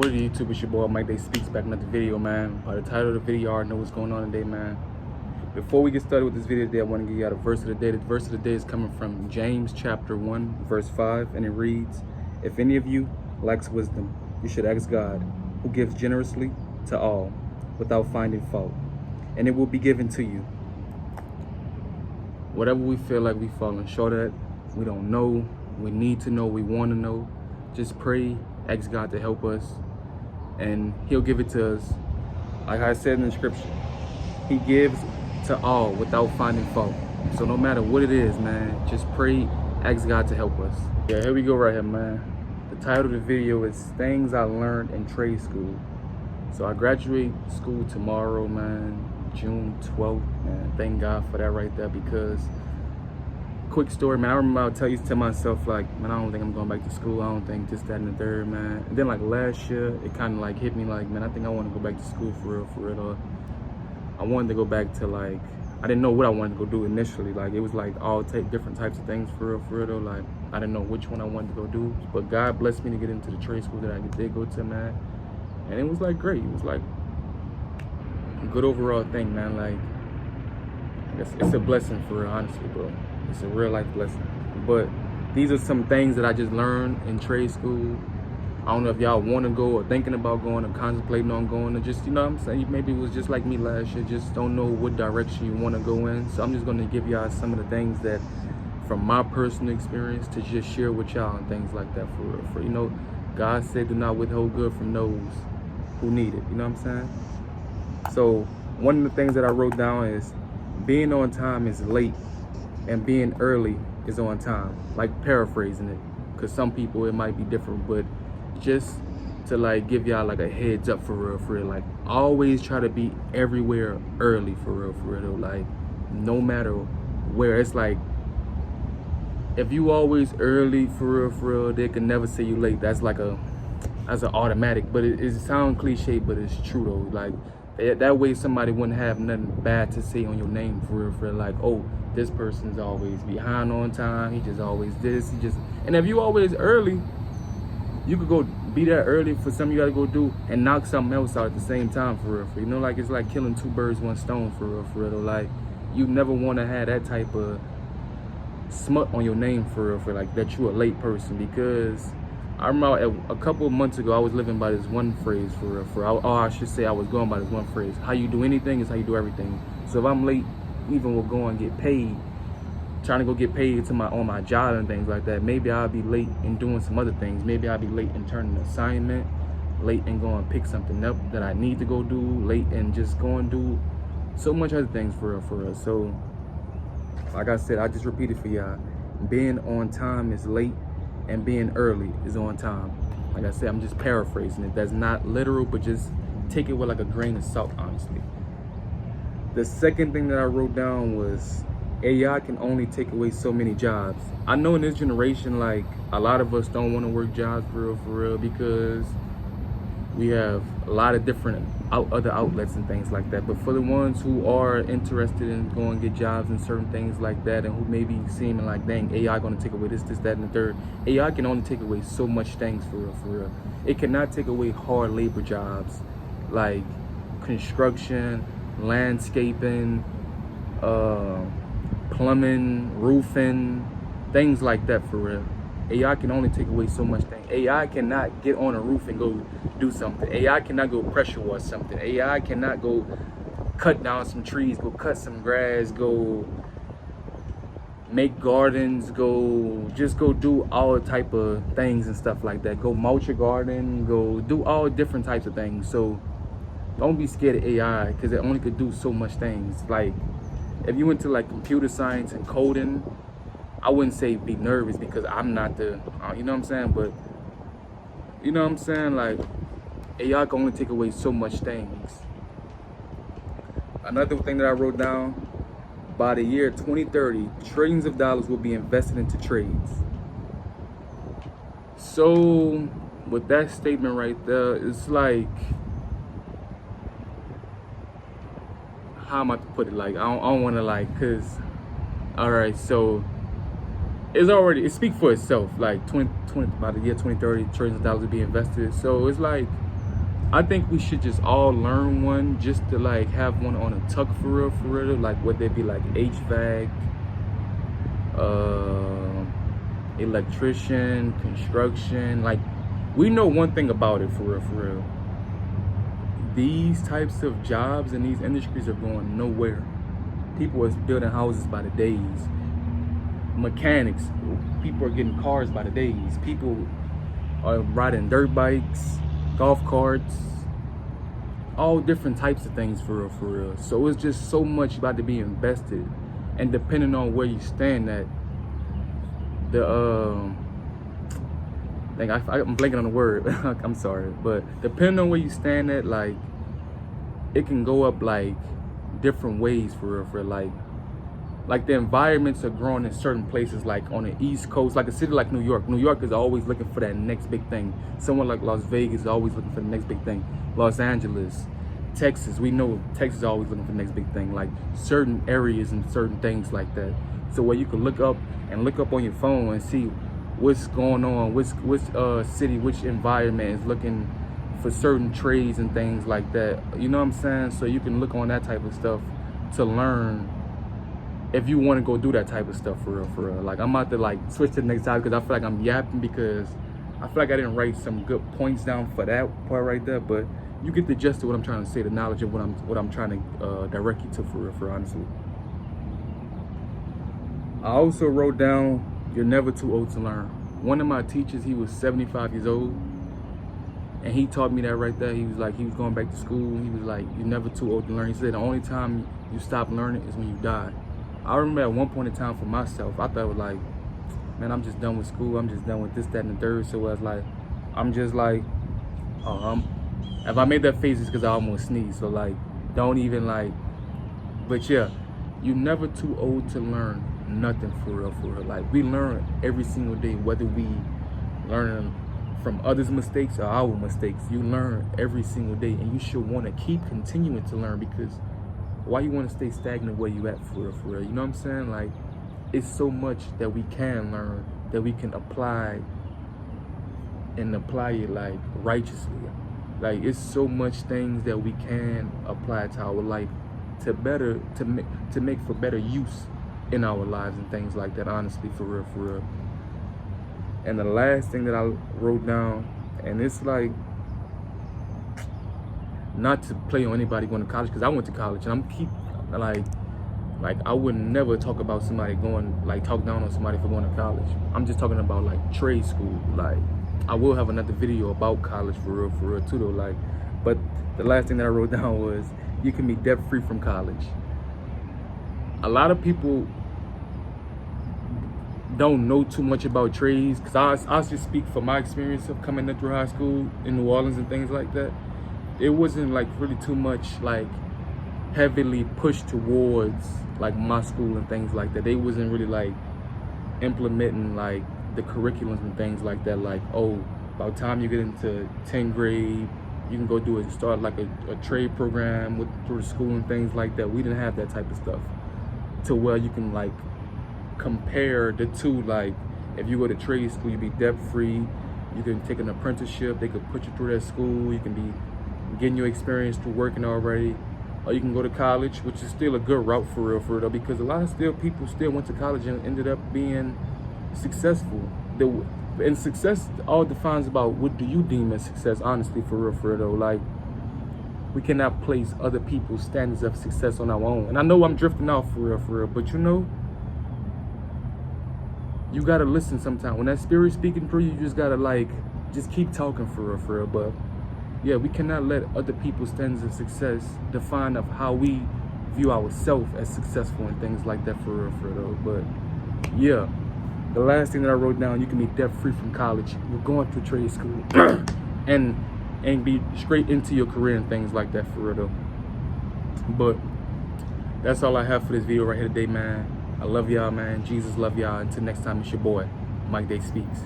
What is YouTube? It's your boy Mike Day Speaks, back another video, man. By the title of the video, you already know what's going on today, man. Before we get started with this video today, I want to give you the verse of the day. The verse of the day is coming from James chapter 1, verse 5, and it reads, "If any of you lacks wisdom, you should ask God, who gives generously to all, without finding fault, and it will be given to you." Whatever we feel like we falling short at, we don't know, we need to know, we want to know, just pray, ask God to help us, and He'll give it to us. Like I said in the scripture, He gives to all without finding fault. So no matter what it is, man, just pray, ask God to help us. Yeah, here we go right here, man. The title of the video is Things I Learned in Trade School. So I graduate school tomorrow, man, June 12th, man. Thank God for that right there, because quick story, man, I remember I used to tell myself, like, man, I don't think I'm going back to school. I don't think this, that, and the third, man. And then, like, last year, it kind of, like, hit me, like, man, I think I want to go back to school for real. I wanted to go back to, like, I didn't know what I wanted to go do initially. Like, it was, like, all different types of things for real, though. Like, I didn't know which one I wanted to go do. But God blessed me to get into the trade school that I did go to, man. And it was, like, great. It was, like, a good overall thing, man. Like, it's a blessing for real, honestly, bro. It's a real life blessing. But these are some things that I just learned in trade school. I don't know if y'all want to go or thinking about going or contemplating on going, or just, you know what I'm saying, maybe it was just like me last year, just don't know what direction you want to go in. So I'm just going to give y'all some of the things that from my personal experience to just share with y'all and things like that for real. You know, God said do not withhold good from those who need it. You know what I'm saying? So one of the things that I wrote down is being on time is late and being early is on time. Like, paraphrasing it, because some people it might be different, but just to like give y'all like a heads up for real, like always try to be everywhere early for real, like no matter where. It's like if you always early for real, they can never say you late. That's like as an automatic, but it sounds cliche, but it's true though. Like that way somebody wouldn't have nothing bad to say on your name for real, like, oh, this person's always behind on time, he just always this, and if you always early, you could go be there early for something you gotta go do and knock something else out at the same time for real. You know, like it's like killing two birds, one stone for real. Like you never wanna have that type of smut on your name for real, like that you a late person. Because I remember a couple of months ago, I was living by this one phrase for real. Or I should say I was going by this one phrase. How you do anything is how you do everything. So if I'm late, even with going get paid, trying to go get paid on my job and things like that, maybe I'll be late in doing some other things. Maybe I'll be late in turning an assignment, late in going pick something up that I need to go do, late in just going do so much other things for real. So like I said, I just repeated for y'all, being on time is late and being early is on time. Like I said, I'm just paraphrasing it. That's not literal, but just take it with like a grain of salt, honestly. The second thing that I wrote down was AI can only take away so many jobs. I know in this generation, like, a lot of us don't want to work jobs for real, because we have a lot of different other outlets and things like that. But for the ones who are interested in going and get jobs and certain things like that, and who may be seeming like, dang, AI gonna take away this, that, and the third, AI can only take away so much things for real. It cannot take away hard labor jobs like construction, landscaping, plumbing, roofing, things like that for real. AI can only take away so much things. AI cannot get on a roof and go do something. AI cannot go pressure wash something. AI cannot go cut down some trees, go cut some grass, go make gardens, go do all type of things and stuff like that. Go mulch your garden, go do all different types of things. So don't be scared of AI, because it only could do so much things. Like, if you went to like computer science and coding, I wouldn't say be nervous, because I'm not the, you know what I'm saying? But, you know what I'm saying? Like, AI can only take away so much things. Another thing that I wrote down, by the year 2030, trillions of dollars will be invested into trades. So, with that statement right there, it's like, how am I to put it? Like, I don't want to, like, because, all right, so it speaks for itself. Like, by the year 2030, trillions of dollars will be invested. So it's like, I think we should just all learn one, just to like have one on a tuck for real, like whether it be like HVAC, electrician, construction. Like, we know one thing about it for real. These types of jobs and these industries are going nowhere. People are building houses by the days. Mechanics, people are getting cars by the days. People are riding dirt bikes, golf carts, all different types of things for real. So it's just so much about to be invested, and depending on where you stand at, like I'm blanking on the word. I'm sorry, but depending on where you stand at, like it can go up like different ways for real. Like the environments are growing in certain places, like on the East Coast, like a city like New York. New York is always looking for that next big thing. Someone like Las Vegas is always looking for the next big thing. Los Angeles, Texas, we know Texas is always looking for the next big thing. Like certain areas and certain things like that. So where you can look up on your phone and see what's going on, which city, which environment is looking for certain trades and things like that. You know what I'm saying? So you can look on that type of stuff to learn if you want to go do that type of stuff for real. Like, I'm about to like switch to the next topic because I feel like I'm yapping, because I feel like I didn't write some good points down for that part right there. But you get the gist of what I'm trying to say, the knowledge of what I'm trying to direct you to for real, honestly. I also wrote down, you're never too old to learn. One of my teachers, he was 75 years old, and he taught me that right there. He was like, he was going back to school. He was like, you're never too old to learn. He said the only time you stop learning is when you die. I remember at one point in time for myself, I thought it was like, man, I'm just done with school. I'm just done with this, that, and the third. So I was like, I'm just like, if I made that face, it's because I almost sneezed. So like, don't even like, but yeah, you're never too old to learn nothing for real. Like, we learn every single day, whether we learn from others' mistakes or our mistakes. You learn every single day, and you should want to keep continuing to learn, because why you want to stay stagnant where you at for real? You know what I'm saying? Like, it's so much that we can learn, that we can apply it like righteously. Like, it's so much things that we can apply to our life to make for better use in our lives and things like that, honestly, for real. And the last thing that I wrote down, and it's like, not to play on anybody going to college, because I went to college, and I'm like I would never talk about somebody talk down on somebody for going to college. I'm just talking about like trade school. Like, I will have another video about college for real too though. Like, but the last thing that I wrote down was, you can be debt free from college. A lot of people don't know too much about trades, because I just speak from my experience of coming up through high school in New Orleans and things like that. It wasn't like really too much like heavily pushed towards like my school and things like that. They wasn't really like implementing like the curriculums and things like that. Like, oh, by the time you get into 10th grade, you can go start like a trade program through the school and things like that. We didn't have that type of stuff to where you can like compare the two. Like, if you go to trade school, you be debt free. You can take an apprenticeship. They could put you through that school. You can be getting your experience through working already. Or you can go to college, which is still a good route for real though, because a lot of people still went to college and ended up being successful. And success all defines about what do you deem as success, honestly, for real though. Like, we cannot place other people's standards of success on our own. And I know I'm drifting off for real, but you know, you gotta listen sometimes. When that spirit speaking through you, you just gotta like, just keep talking for real. But yeah, we cannot let other people's standards of success define of how we view ourselves as successful and things like that for real though. But yeah, the last thing that I wrote down, you can be debt free from college. You're going through trade school and be straight into your career and things like that for real though. But that's all I have for this video right here today, man. I love y'all, man. Jesus love y'all. Until next time, it's your boy, Mike Day Speaks.